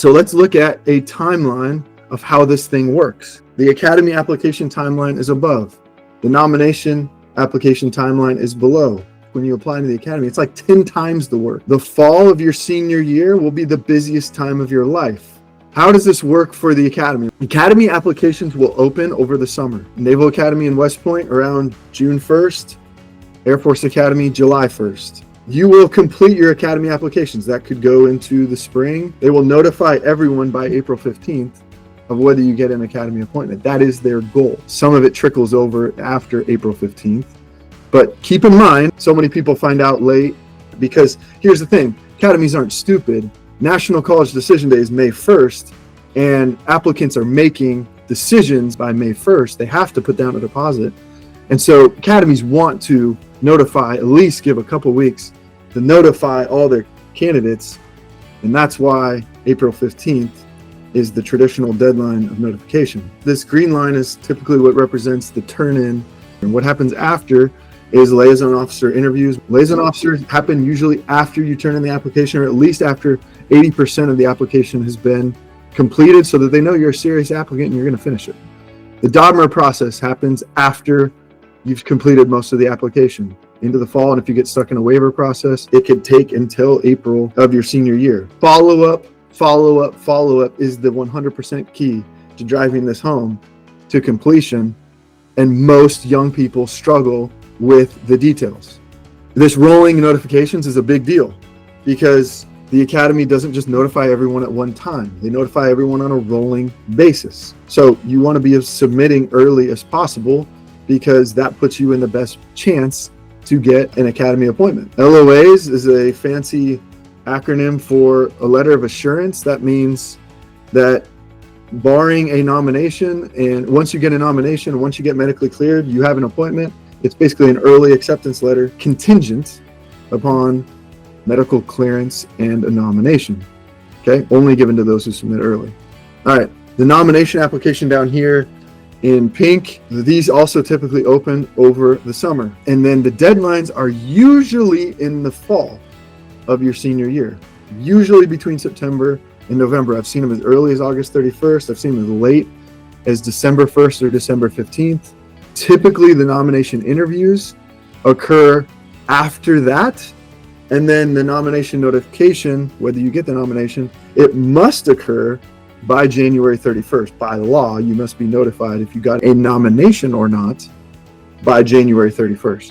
So let's look at a timeline of how this thing works. The academy application timeline is above. The nomination application timeline is below. When you apply to the academy, it's like 10 times the work. The fall of your senior year will be the busiest time of your life. How does this work for the academy? Academy applications will open over the summer. Naval Academy in West Point around June 1st, Air Force Academy July 1st. You will complete your academy applications. That could go into the spring. They will notify everyone by April 15th of whether you get an academy appointment. That is their goal. Some of it trickles over after April 15th. But keep in mind, so many people find out late because here's the thing, academies aren't stupid. National College Decision Day is May 1st, and applicants are making decisions by May 1st. They have to put down a deposit. And so academies want to notify, at least give a couple weeks to notify all their candidates. And that's why April 15th is the traditional deadline of notification. This green line is typically what represents the turn-in. And what happens after is liaison officer interviews. Liaison officers happen usually after you turn in the application, or at least after 80% of the application has been completed, so that they know you're a serious applicant and you're going to finish it. The DODMER process happens after you've completed most of the application into the fall. And if you get stuck in a waiver process, it could take until April of your senior year. Follow-up is the 100% key to driving this home to completion. And most young people struggle with the details. This rolling notifications is a big deal because the academy doesn't just notify everyone at one time. They notify everyone on a rolling basis. So you want to be submitting early as possible because that puts you in the best chance to get an academy appointment. LOAs is a fancy acronym for a letter of assurance. That means that barring a nomination, and once you get a nomination, once you get medically cleared, you have an appointment. It's basically an early acceptance letter contingent upon medical clearance and a nomination. Okay, only given to those who submit early. All right, the nomination application down here in pink, these also typically open over the summer. And then the deadlines are usually in the fall of your senior year, usually between September and November. I've seen them as early as August 31st. I've seen them as late as December 1st or December 15th. Typically, the nomination interviews occur after that. And then the nomination notification, whether you get the nomination, it must occur by January 31st. By law, you must be notified if you got a nomination or not by January 31st.